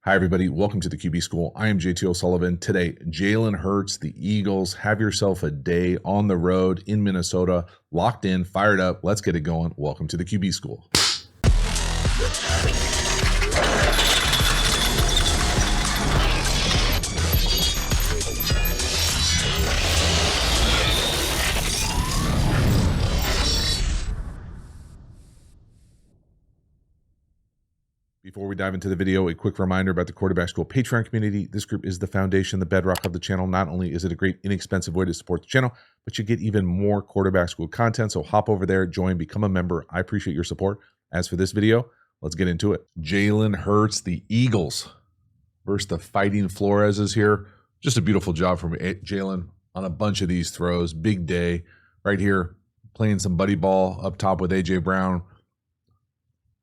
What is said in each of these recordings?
Hi, everybody. Welcome to the QB School. I am JT O'Sullivan. Today, Jalen Hurts, the Eagles. Have yourself a day on the road in Minnesota. Locked in, fired up. Let's get it going. Welcome to the QB School. Before we dive into the video, a quick reminder about the Quarterback School Patreon community. This group is the foundation, the bedrock of the channel. Not only is it a great, inexpensive way to support the channel, but you get even more Quarterback School content. So hop over there, join, become a member. I appreciate your support. As for this video, let's get into it. Jalen Hurts, the Eagles versus the Fighting Floreses here. Just a beautiful job from Jalen on a bunch of these throws. Big day right here, playing some buddy ball up top with A.J. Brown.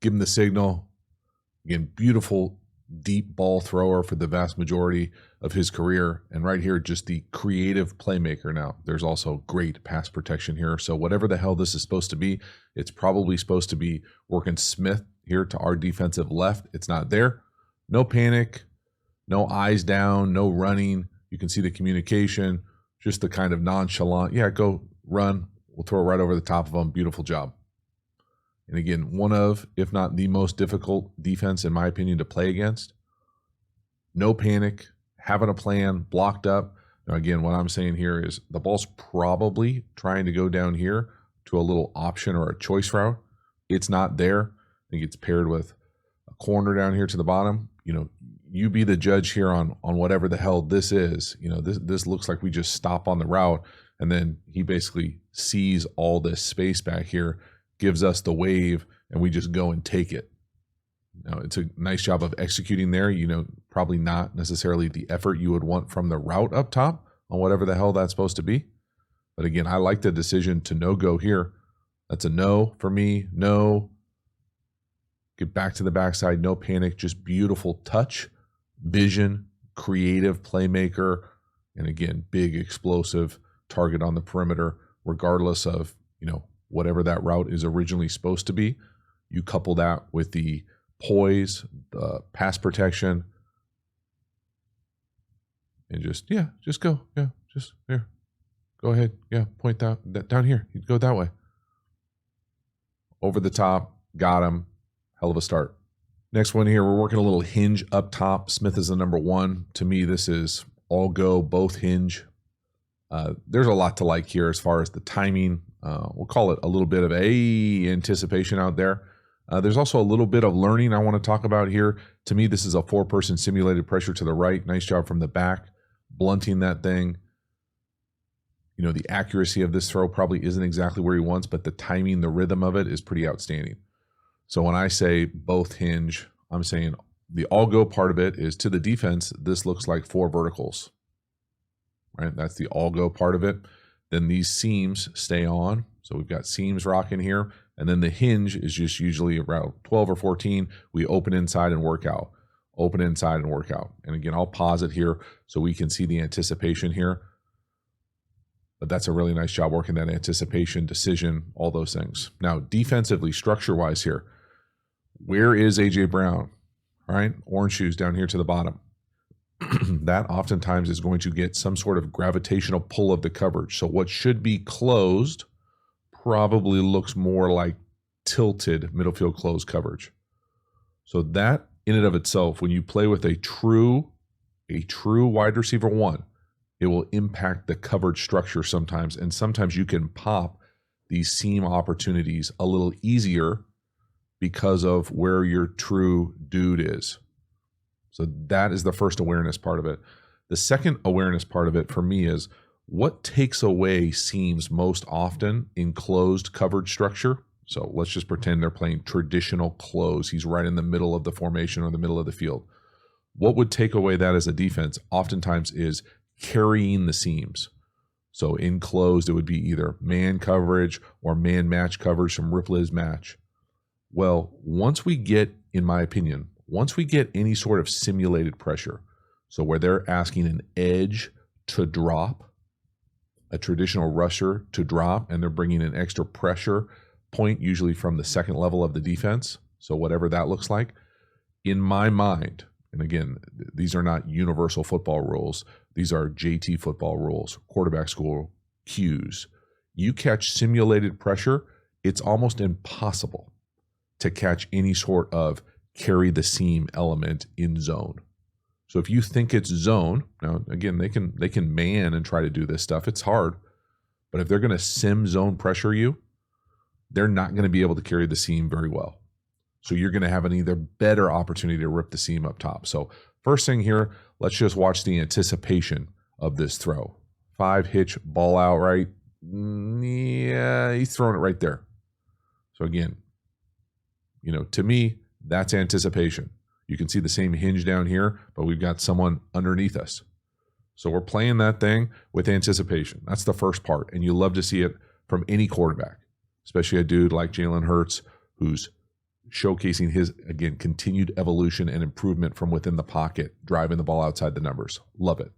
Give him the signal. Again, beautiful deep ball thrower for the vast majority of his career. And right here, just the creative playmaker. Now, there's also great pass protection here. So whatever the hell this is supposed to be, it's probably supposed to be working Smith here to our defensive left. It's not there. No panic, no eyes down, no running. You can see the communication, just the kind of nonchalant, yeah, go run. We'll throw it right over the top of them. Beautiful job. And again, one of, if not the most difficult defense, in my opinion, to play against. No panic, having a plan, blocked up. Now, again, what I'm saying here is the ball's probably trying to go down here to a little option or a choice route. It's not there. I think it's paired with a corner down here to the bottom. You know, you be the judge here on whatever the hell this is. You know, this looks like we just stop on the route, and then he basically sees all this space back here, gives us the wave, and we just go and take it. Now, it's a nice job of executing there. You know, probably not necessarily the effort you would want from the route up top on whatever the hell that's supposed to be. But again, I like the decision to no go here. That's a no for me. No. Get back to the backside. No panic. Just beautiful touch, vision, creative playmaker, and again, big explosive target on the perimeter, regardless of, you know, whatever that route is originally supposed to be. You couple that with the poise, the pass protection, and just go. Yeah, just there. Go ahead. Yeah, point that down here. You go that way. Over the top. Got him. Hell of a start. Next one here, we're working a little hinge up top. Smith is the number one. To me, this is all go, both hinge. There's a lot to like here as far as the timing. We'll call it a little bit of anticipation out there. There's also a little bit of learning I want to talk about here. To me, this is a four-person simulated pressure to the right. Nice job from the back, blunting that thing. You know, the accuracy of this throw probably isn't exactly where he wants, but the timing, the rhythm of it is pretty outstanding. So when I say both hinge, I'm saying the all-go part of it is to the defense. This looks like four verticals, right? That's the all-go part of it. Then these seams stay on. So we've got seams rocking here. And then the hinge is just usually around 12 or 14. We open inside and work out. Open inside and work out. And again, I'll pause it here so we can see the anticipation here. But that's a really nice job working that anticipation, decision, all those things. Now, defensively, structure-wise here, where is A.J. Brown? All right, orange shoes down here to the bottom. That oftentimes is going to get some sort of gravitational pull of the coverage. So what should be closed probably looks more like tilted middle field closed coverage. So that in and of itself, when you play with a true wide receiver one, it will impact the coverage structure sometimes. And sometimes you can pop these seam opportunities a little easier because of where your true dude is. So that is the first awareness part of it. The second awareness part of it for me is what takes away seams most often in closed coverage structure. So let's just pretend they're playing traditional close. He's right in the middle of the formation or the middle of the field. What would take away that as a defense oftentimes is carrying the seams. So in closed, it would be either man coverage or man match coverage, some Ripley's match. Well, once we get, in my opinion, once we get any sort of simulated pressure, so where they're asking an edge to drop, a traditional rusher to drop, and they're bringing an extra pressure point, usually from the second level of the defense, so whatever that looks like, in my mind, And again, these are not universal football rules. These are JT football rules, quarterback school cues. You catch simulated pressure, it's almost impossible to catch any sort of carry the seam element in zone. So if you think it's zone, now again, they can man and try to do this stuff. It's hard, but if they're going to sim zone pressure you, they're not going to be able to carry the seam very well. So you're going to have an either better opportunity to rip the seam up top. So first thing here, let's just watch the anticipation of this throw. 5 hitch, ball out, right? Yeah, he's throwing it right there. So again, to me, that's anticipation. You can see the same hinge down here, but we've got someone underneath us. So we're playing that thing with anticipation. That's the first part. And you love to see it from any quarterback, especially a dude like Jalen Hurts, who's showcasing his, again, continued evolution and improvement from within the pocket, driving the ball outside the numbers. Love it.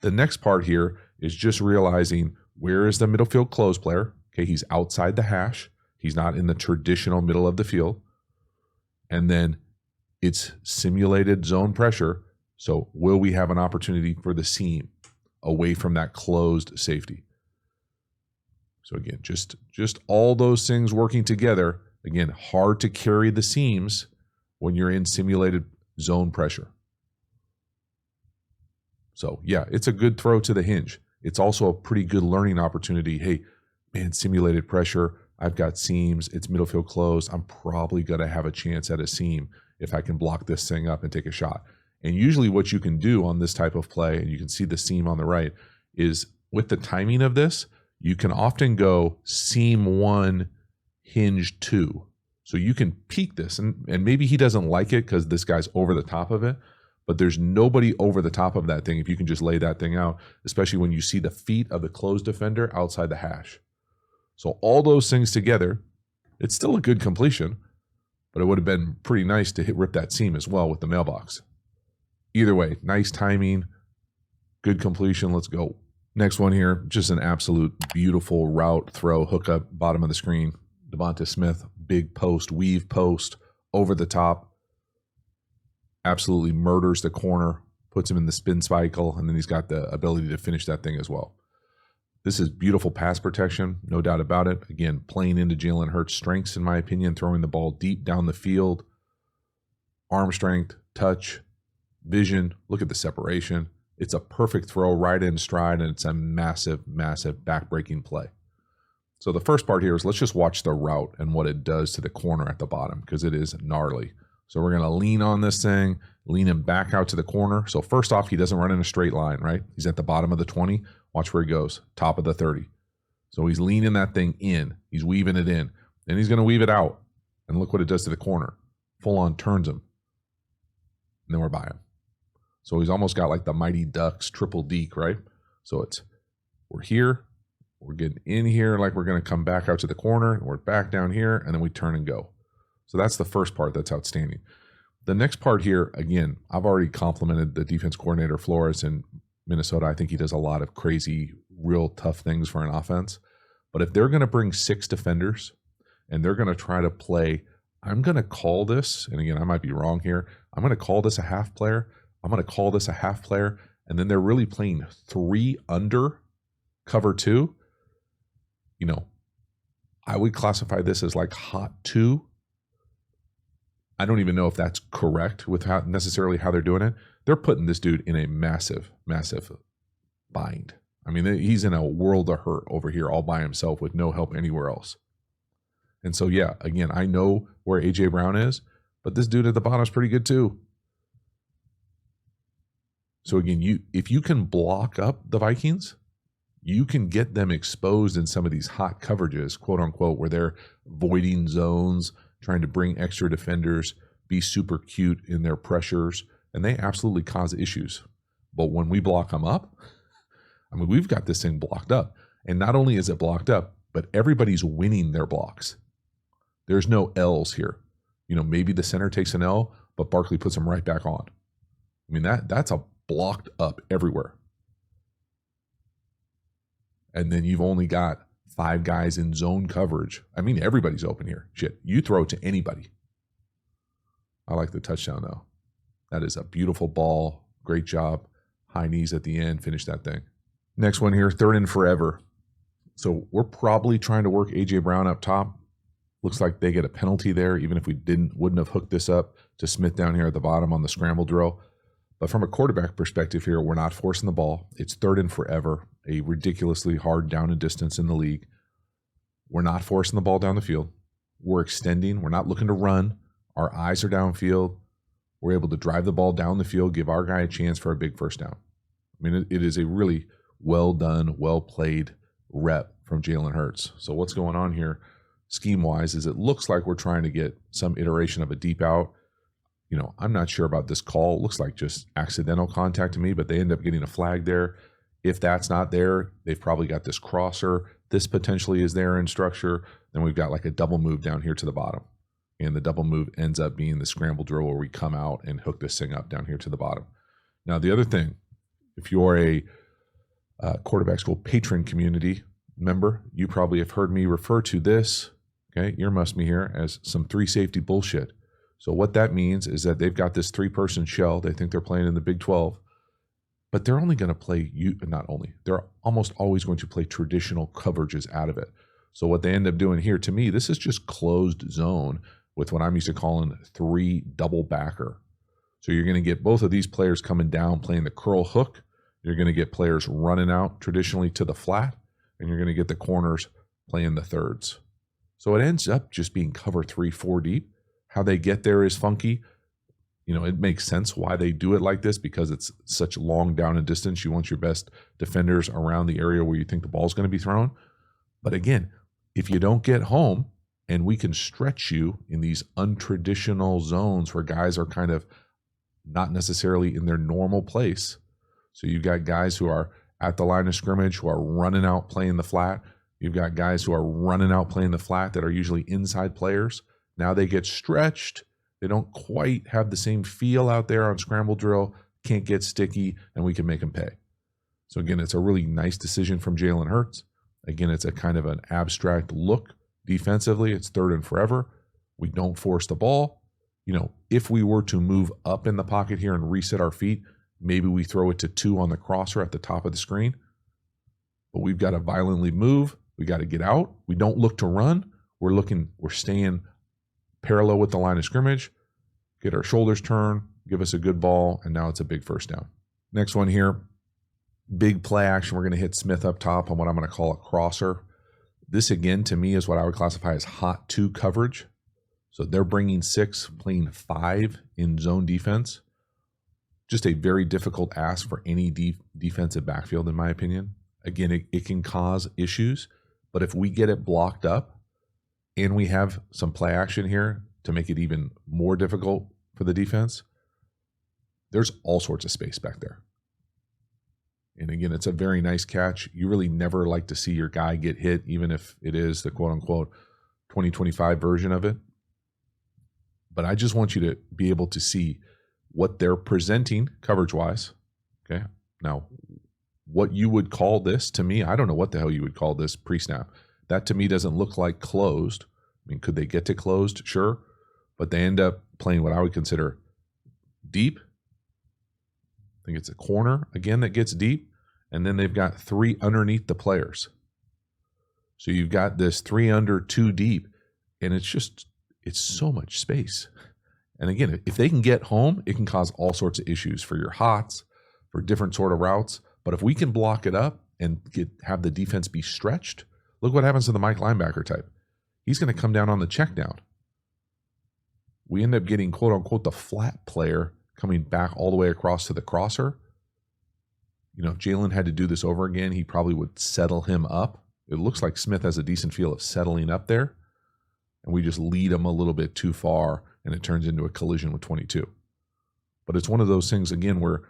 The next part here is just realizing where is the middle field close player. Okay, he's outside the hash. He's not in the traditional middle of the field. And then it's simulated zone pressure. So will we have an opportunity for the seam away from that closed safety? So again, just all those things working together. Again, hard to carry the seams when you're in simulated zone pressure. So yeah, it's a good throw to the hinge. It's also a pretty good learning opportunity. Hey, man, simulated pressure. I've got seams. It's middle field closed. I'm probably going to have a chance at a seam if I can block this thing up and take a shot. And usually what you can do on this type of play, and you can see the seam on the right, is with the timing of this, you can often go seam 1, hinge 2. So you can peek this, and maybe he doesn't like it because this guy's over the top of it, but there's nobody over the top of that thing if you can just lay that thing out, especially when you see the feet of the closed defender outside the hash. So all those things together, it's still a good completion, but it would have been pretty nice to rip that seam as well with the mailbox. Either way, nice timing, good completion. Let's go. Next one here, just an absolute beautiful route throw, hookup, bottom of the screen. Devonta Smith, big post, weave post, over the top. Absolutely murders the corner, puts him in the spin cycle, and then he's got the ability to finish that thing as well. This is beautiful pass protection, no doubt about it. Again, playing into Jalen Hurts' strengths, in my opinion, throwing the ball deep down the field. Arm strength, touch, vision. Look at the separation. It's a perfect throw right in stride, and it's a massive, massive back-breaking play. So the first part here is let's just watch the route and what it does to the corner at the bottom because it is gnarly. So we're going to lean on this thing, lean him back out to the corner. So first off, he doesn't run in a straight line, right? He's at the bottom of the 20. Watch where he goes, top of the 30. So he's leaning that thing in. He's weaving it in. Then he's going to weave it out. And look what it does to the corner. Full on turns him. And then we're by him. So he's almost got like the Mighty Ducks triple deke, right? So we're here. We're getting in here like we're going to come back out to the corner. And we're back down here. And then we turn and go. So that's the first part that's outstanding. The next part here, again, I've already complimented the defense coordinator Flores in Minnesota. I think he does a lot of crazy, real tough things for an offense. But if they're going to bring 6 defenders and they're going to try to play, I'm going to call this, and again, I might be wrong here. I'm going to call this a half player. I'm going to call this a half player. And then they're really playing 3 under cover 2. I would classify this as like hot 2. I don't even know if that's correct with how they're doing it. They're putting this dude in a massive, massive bind. I mean, he's in a world of hurt over here all by himself with no help anywhere else. And so, yeah, again, I know where A.J. Brown is, but this dude at the bottom is pretty good too. So again, if you can block up the Vikings, you can get them exposed in some of these hot coverages, quote unquote, where they're voiding zones, trying to bring extra defenders, be super cute in their pressures, and they absolutely cause issues. But when we block them up, I mean, we've got this thing blocked up. And not only is it blocked up, but everybody's winning their blocks. There's no L's here. Maybe the center takes an L, but Barkley puts them right back on. I mean, that's a blocked up everywhere. And then you've only got 5 guys in zone coverage. I mean, everybody's open here. Shit, you throw it to anybody. I like the touchdown, though. That is a beautiful ball. Great job. High knees at the end. Finish that thing. Next one here, 3rd and forever. So we're probably trying to work A.J. Brown up top. Looks like they get a penalty there, even if we wouldn't have hooked this up to Smith down here at the bottom on the scramble drill. But from a quarterback perspective here, we're not forcing the ball. It's 3rd and forever, a ridiculously hard down and distance in the league. We're not forcing the ball down the field. We're extending. We're not looking to run. Our eyes are downfield. We're able to drive the ball down the field, give our guy a chance for a big first down. I mean, it is a really well done, well played rep from Jalen Hurts. So what's going on here scheme-wise is it looks like we're trying to get some iteration of a deep out. You know, I'm not sure about this call. It looks like just accidental contact to me, but they end up getting a flag there. If that's not there, they've probably got this crosser. This potentially is there in structure. Then we've got like a double move down here to the bottom. And the double move ends up being the scramble drill where we come out and hook this thing up down here to the bottom. Now, the other thing, if you're a quarterback school patron community member, you probably have heard me refer to this, okay, earmuffs me here, as some 3 safety bullshit. So what that means is that they've got this 3-person shell. They think they're playing in the Big 12, but they're only going to play, they're almost always going to play traditional coverages out of it. So what they end up doing here, to me, this is just closed zone with what I'm used to calling 3 double backer. So you're going to get both of these players coming down playing the curl hook. You're going to get players running out traditionally to the flat, and you're going to get the corners playing the thirds. So it ends up just being cover 3, 4 deep. How they get there is funky. You know, it makes sense why they do it like this because it's such long down and distance. You want your best defenders around the area where you think the ball's going to be thrown. But again, if you don't get home and we can stretch you in these untraditional zones where guys are kind of not necessarily in their normal place. So you've got guys who are at the line of scrimmage who are running out playing the flat. You've got guys who are running out playing the flat that are usually inside players. Now they get stretched. They don't quite have the same feel out there on scramble drill, can't get sticky, and we can make them pay. So again, it's a really nice decision from Jalen Hurts. Again, it's a kind of an abstract look defensively. It's 3rd and forever. We don't force the ball. You know, if we were to move up in the pocket here and reset our feet, maybe we throw it to 2 on the crosser at the top of the screen. But we've got to violently move. We got to get out. We don't look to run. We're staying parallel with the line of scrimmage, get our shoulders turned, give us a good ball, and now it's a big first down. Next one here, big play action. We're going to hit Smith up top on what I'm going to call a crosser. This, again, to me is what I would classify as hot 2 coverage. So they're bringing 6, playing 5 in zone defense. Just a very difficult ask for any defensive backfield, in my opinion. Again, it can cause issues, but if we get it blocked up and we have some play action here to make it even more difficult for the defense, there's all sorts of space back there. And again, it's a very nice catch. You really never like to see your guy get hit, even if it is the quote-unquote 2025 version of it. But I just want you to be able to see what they're presenting coverage-wise. Okay. Now, what you would call this, to me, I don't know what the hell you would call this pre-snap. That to me doesn't look like closed. I mean, could they get to closed? Sure. But they end up playing what I would consider deep. I think it's a corner, again, that gets deep. And then they've got 3 underneath the players. So you've got this 3 under, 2 deep. And it's so much space. And again, if they can get home, it can cause all sorts of issues for your hots, for different sort of routes. But if we can block it up and have the defense be stretched, look what happens to the Mike linebacker type. He's going to come down on the check down. We end up getting, quote unquote, the flat player coming back all the way across to the crosser. You know, if Jalen had to do this over again, he probably would settle him up. It looks like Smith has a decent feel of settling up there. And we just lead him a little bit too far, and it turns into a collision with 22. But it's one of those things, again, where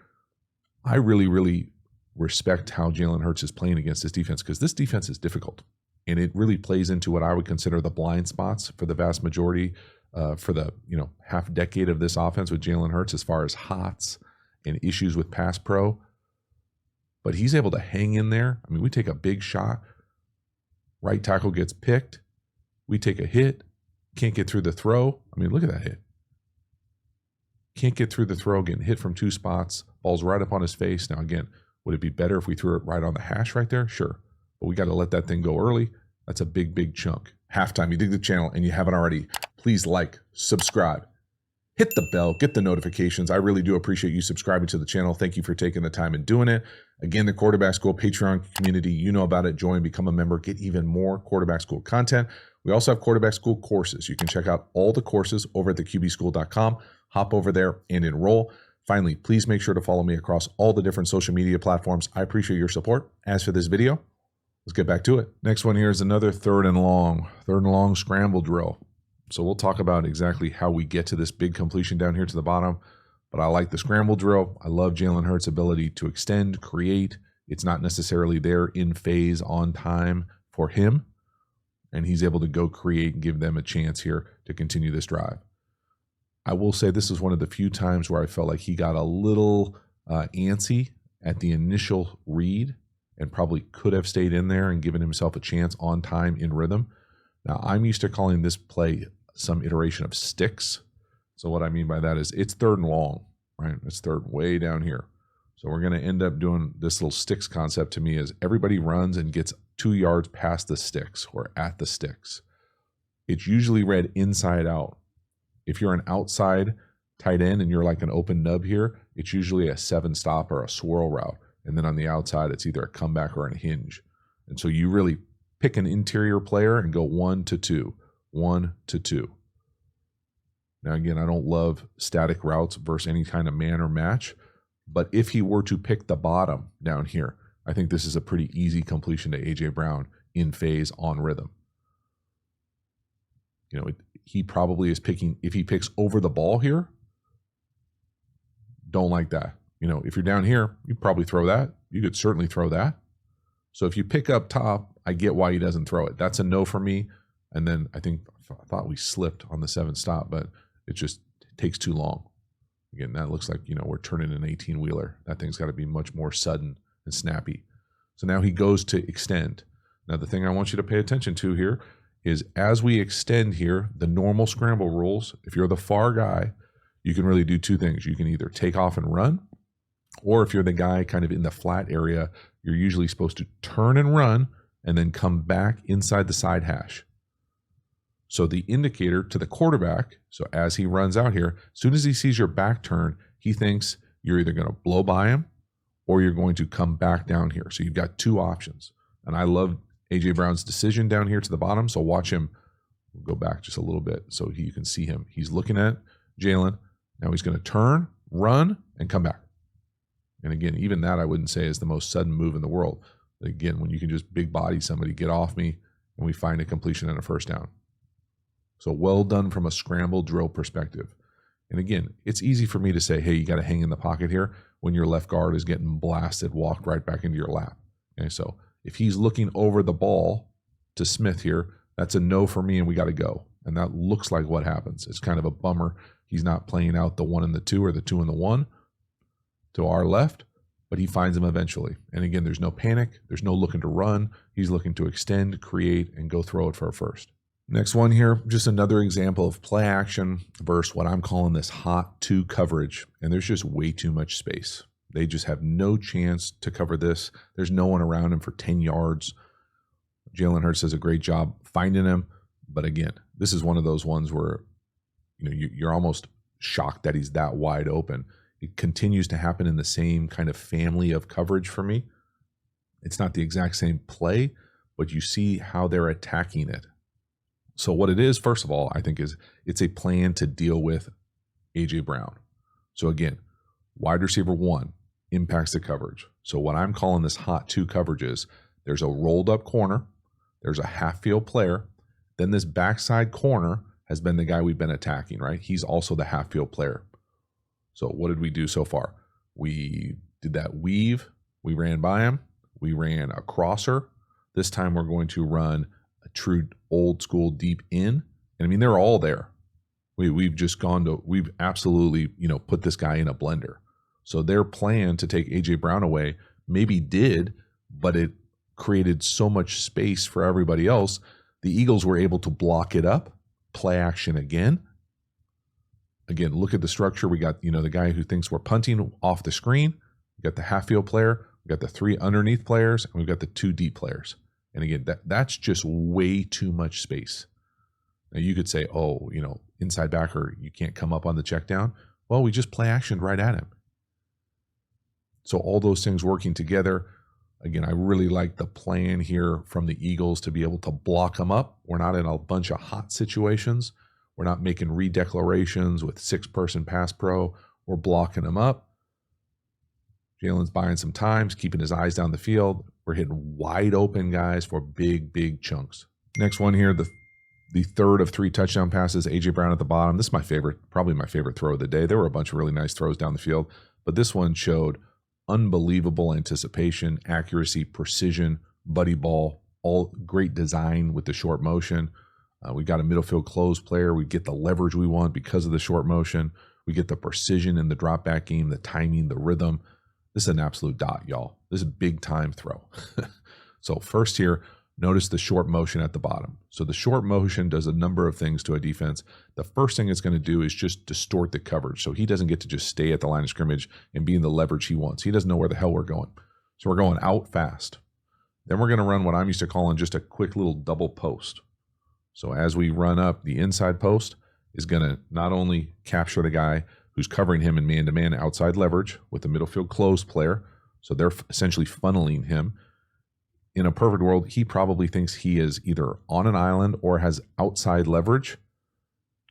I really, really respect how Jalen Hurts is playing against this defense, because this defense is difficult. And it really plays into what I would consider the blind spots for the vast majority, for the half decade of this offense with Jalen Hurts, as far as hots and issues with pass pro. But he's able to hang in there. I mean, we take a big shot. Right tackle gets picked. We take a hit. Can't get through the throw. I mean, look at that hit. Can't get through the throw, getting hit from 2 spots. Ball's right up on his face. Now, again, would it be better if we threw it right on the hash right there? Sure. But we got to let that thing go early. That's a big, big chunk. Halftime, you dig the channel and you haven't already, please like, subscribe, hit the bell, get the notifications. I really do appreciate you subscribing to the channel. Thank you for taking the time and doing it. Again, the Quarterback School Patreon community, you know about it. Join, become a member, get even more Quarterback School content. We also have Quarterback School courses. You can check out all the courses over at theqbschool.com. Hop over there and enroll. Finally, please make sure to follow me across all the different social media platforms. I appreciate your support. As for this video, let's get back to it. Next one here is another third and long scramble drill. So we'll talk about exactly how we get to this big completion down here to the bottom. But I like the scramble drill. I love Jalen Hurts' ability to extend, create. It's not necessarily there in phase on time for him. And he's able to go create and give them a chance here to continue this drive. I will say this is one of the few times where I felt like he got a little antsy at the initial read and probably could have stayed in there and given himself a chance on time in rhythm. Now, I'm used to calling this play some iteration of sticks. So what I mean by that is it's third and long, right? It's third way down here. So we're going to end up doing this little sticks concept to me is everybody runs and gets 2 yards past the sticks or at the sticks. It's usually read inside out. If you're an outside tight end and you're like an open nub here, it's usually a 7-stop or a swirl route. And then on the outside, it's either a comeback or a hinge. And so you really pick an interior player and go 1 to 2, 1 to 2. Now, again, I don't love static routes versus any kind of man or match. But if he were to pick the bottom down here, I think this is a pretty easy completion to A.J. Brown in phase on rhythm. You know, he probably is picking, if he picks over the ball here, don't like that. You know, if you're down here, you probably throw that. You could certainly throw that. So if you pick up top, I get why he doesn't throw it. That's a no for me. And then I thought we slipped on the 7-stop, but it just takes too long. Again, that looks like, you know, we're turning an 18-wheeler. That thing's got to be much more sudden and snappy. So now he goes to extend. Now, the thing I want you to pay attention to here is as we extend here, the normal scramble rules, if you're the far guy, you can really do 2 things. You can either take off and run, or if you're the guy kind of in the flat area, you're usually supposed to turn and run and then come back inside the side hash. So the indicator to the quarterback, so as he runs out here, as soon as he sees your back turn, he thinks you're either going to blow by him or you're going to come back down here. So you've got 2 options. And I love A.J. Brown's decision down here to the bottom. So watch him. We'll go back just a little bit so you can see him. He's looking at Jalen. Now he's going to turn, run, and come back. And again, even that I wouldn't say is the most sudden move in the world. But again, when you can just big body somebody, get off me, and we find a completion and a first down. So well done from a scramble drill perspective. And again, it's easy for me to say, hey, you got to hang in the pocket here when your left guard is getting blasted, walked right back into your lap. Okay, so if he's looking over the ball to Smith here, that's a no for me and we got to go. And that looks like what happens. It's kind of a bummer. He's not playing out the 1 and the 2 or the 2 and the 1 to our left, but he finds him eventually. And again, there's no panic. There's no looking to run. He's looking to extend, create, and go throw it for a first. Next one here, just another example of play action versus what I'm calling this hot 2 coverage. And there's just way too much space. They just have no chance to cover this. There's no one around him for 10 yards. Jalen Hurts does a great job finding him. But again, this is one of those ones where, you know, you're almost shocked that he's that wide open. It continues to happen in the same kind of family of coverage for me. It's not the exact same play, but you see how they're attacking it. So what it is, first of all, I think is it's a plan to deal with A.J. Brown. So again, wide receiver 1 impacts the coverage. So what I'm calling this hot 2 coverage is there's a rolled up corner, there's a half field player, then this backside corner has been the guy we've been attacking, right? He's also the half field player. So what did we do so far? We did that weave, we ran by him, we ran a crosser. This time we're going to run a true old school deep in. And I mean, they're all there. We've absolutely, you know, put this guy in a blender. So their plan to take A.J. Brown away maybe did, but it created so much space for everybody else. The Eagles were able to block it up, play action again, Again, look at the structure. We got, the guy who thinks we're punting off the screen. We got the half field player. We got the 3 underneath players, and we've got the 2 deep players. And again, that's just way too much space. Now you could say, oh, inside backer, you can't come up on the check down. Well, we just play action right at him. So all those things working together. Again, I really like the plan here from the Eagles to be able to block them up. We're not in a bunch of hot situations. We're not making redeclarations with 6-person pass pro. We're blocking them up. Jalen's buying some time, keeping his eyes down the field. We're hitting wide open guys for big, big chunks. Next one here, the third of 3 touchdown passes, A.J. Brown at the bottom. This is my favorite, probably my favorite throw of the day. There were a bunch of really nice throws down the field, but this one showed unbelievable anticipation, accuracy, precision, buddy ball, all great design with the short motion. We got a middle field close player. We get the leverage we want because of the short motion. We get the precision in the drop back game, the timing, the rhythm. This is an absolute dot, y'all. This is a big time throw. So first here, notice the short motion at the bottom. So the short motion does a number of things to a defense. The first thing it's going to do is just distort the coverage. So he doesn't get to just stay at the line of scrimmage and be in the leverage he wants. He doesn't know where the hell we're going. So we're going out fast. Then we're going to run what I'm used to calling just a quick little double post. So as we run up, the inside post is going to not only capture the guy who's covering him in man-to-man outside leverage with the middle field closed player. So they're essentially funneling him. In a perfect world, he probably thinks he is either on an island or has outside leverage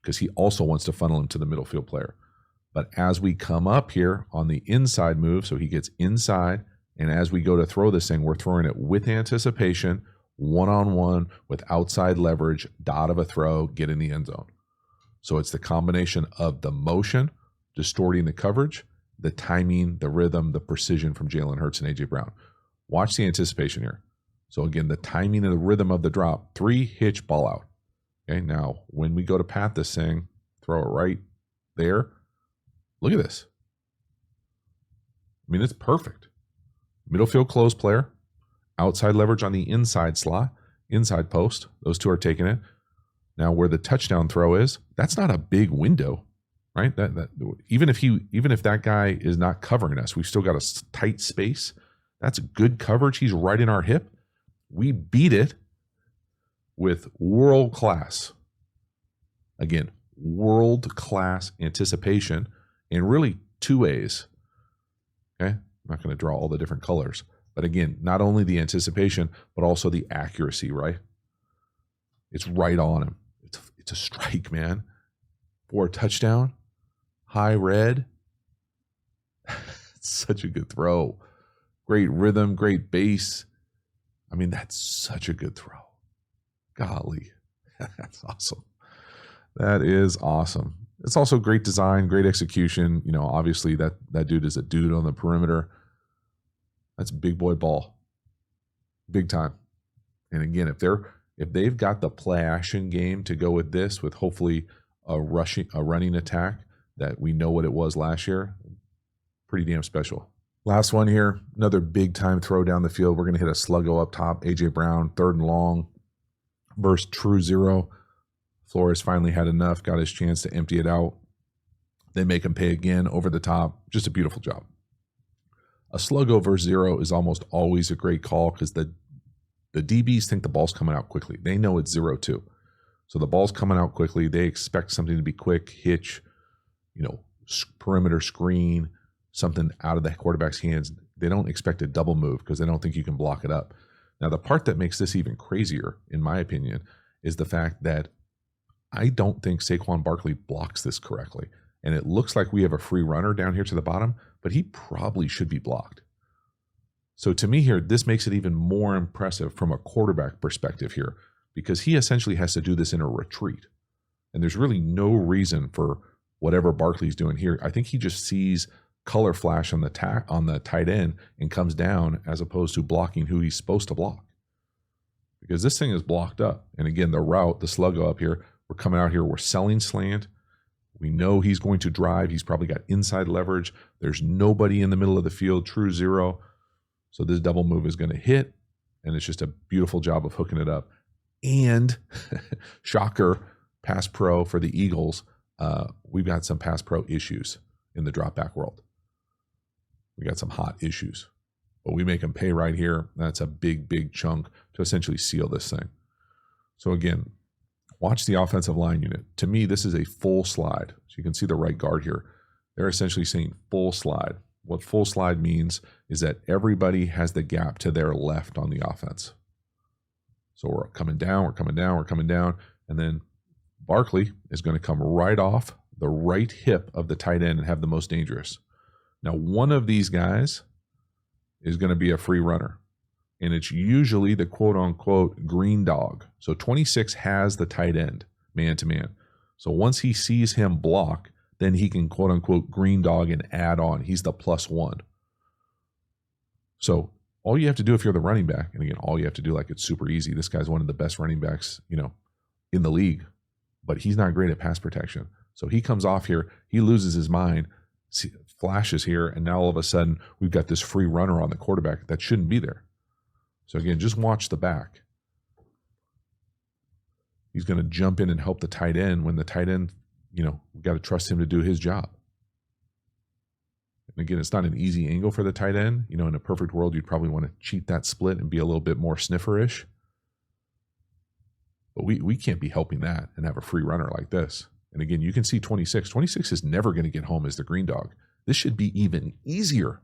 because he also wants to funnel him to the middle field player. But as we come up here on the inside move, so he gets inside, and as we go to throw this thing, we're throwing it with anticipation, one-on-one with outside leverage, dot of a throw, get in the end zone. So it's the combination of the motion, distorting the coverage, the timing, the rhythm, the precision from Jalen Hurts and A.J. Brown. Watch the anticipation here. So again, the timing and the rhythm of the drop, 3 hitch ball out. Okay, now when we go to pat this thing, throw it right there. Look at this. I mean, it's perfect. Middle field close player, outside leverage on the inside slot, inside post. Those 2 are taking it. Now where the touchdown throw is, that's not a big window, right? That even if that guy is not covering us, we've still got a tight space. That's good coverage. He's right in our hip. We beat it with world-class, again, world-class anticipation in really 2 ways. Okay? I'm not going to draw all the different colors. But again, not only the anticipation, but also the accuracy, right? It's right on him. It's a strike, man. For a touchdown, high red. It's such a good throw. Great rhythm, great base. I mean, that's such a good throw. Golly, that's awesome. That is awesome. It's also great design, great execution. Obviously that dude is a dude on the perimeter. That's big boy ball. Big time. And again, if they've got the play action game to go with this, with hopefully a running attack that we know what it was last year, pretty damn special. Last one here, another big time throw down the field. We're going to hit a sluggo up top. A.J. Brown, 3rd and long, versus true zero. Flores finally had enough, got his chance to empty it out. They make him pay again over the top. Just a beautiful job. A sluggo versus zero is almost always a great call because the DBs think the ball's coming out quickly. They know it's 0-2. So the ball's coming out quickly. They expect something to be quick, hitch, perimeter screen, something out of the quarterback's hands. They don't expect a double move because they don't think you can block it up. Now, the part that makes this even crazier, in my opinion, is the fact that I don't think Saquon Barkley blocks this correctly. And it looks like we have a free runner down here to the bottom, but he probably should be blocked. So to me here, this makes it even more impressive from a quarterback perspective here, because he essentially has to do this in a retreat. And there's really no reason for whatever Barkley's doing here. I think he just sees color flash on the tight end and comes down as opposed to blocking who he's supposed to block. Because this thing is blocked up. And again, the route, the sluggo up here, we're coming out here, we're selling slant. We know he's going to drive. He's probably got inside leverage. There's nobody in the middle of the field, true zero. So this double move is going to hit, and it's just a beautiful job of hooking it up. And shocker, pass pro for the Eagles, we've got some pass pro issues in the drop back world. We got some hot issues, but we make them pay right here. That's a big, big chunk to essentially seal this thing. So again, watch the offensive line unit. To me, this is a full slide. So you can see the right guard here. They're essentially saying full slide. What full slide means is that everybody has the gap to their left on the offense. So we're coming down, we're coming down, we're coming down, and then Barkley is going to come right off the right hip of the tight end and have the most dangerous. Now, one of these guys is going to be a free runner, and it's usually the quote-unquote green dog. So 26 has the tight end man-to-man. So once he sees him block, then he can quote-unquote green dog and add on. He's the +1. So all you have to do if you're the running back, and again, all you have to do, like, it's super easy. This guy's one of the best running backs, in the league, but he's not great at pass protection. So he comes off here, he loses his mind, flashes here, and now all of a sudden we've got this free runner on the quarterback that shouldn't be there. So again, just watch the back. He's going to jump in and help the tight end when the tight end, we've got to trust him to do his job. And again, it's not an easy angle for the tight end. In a perfect world, you'd probably want to cheat that split and be a little bit more snifferish. But we can't be helping that and have a free runner like this. And again, you can see 26. 26 is never going to get home as the green dog. This should be even easier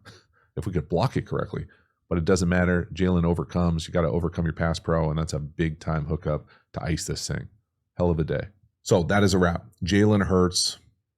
if we could block it correctly. But it doesn't matter. Jalen overcomes. You got to overcome your pass pro, and that's a big-time hookup to ice this thing. Hell of a day. So that is a wrap. Jalen Hurts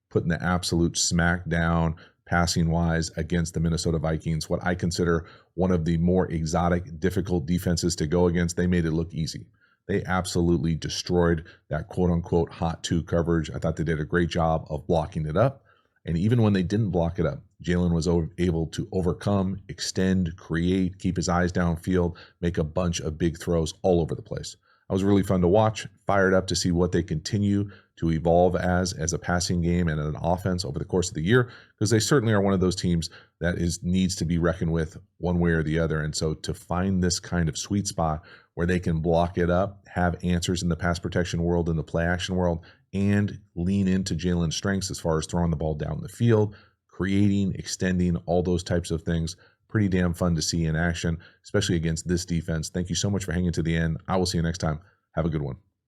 putting the absolute smack down passing-wise against the Minnesota Vikings, what I consider one of the more exotic, difficult defenses to go against. They made it look easy. They absolutely destroyed that quote-unquote hot two coverage. I thought they did a great job of blocking it up. And even when they didn't block it up, Jalen was able to overcome, extend, create, keep his eyes downfield, make a bunch of big throws all over the place. It was really fun to watch, fired up to see what they continue to evolve as a passing game and an offense over the course of the year, because they certainly are one of those teams that needs to be reckoned with one way or the other. And so to find this kind of sweet spot where they can block it up, have answers in the pass protection world, in the play action world, and lean into Jalen's strengths as far as throwing the ball down the field, creating, extending, all those types of things. Pretty damn fun to see in action, especially against this defense. Thank you so much for hanging to the end. I will see you next time. Have a good one.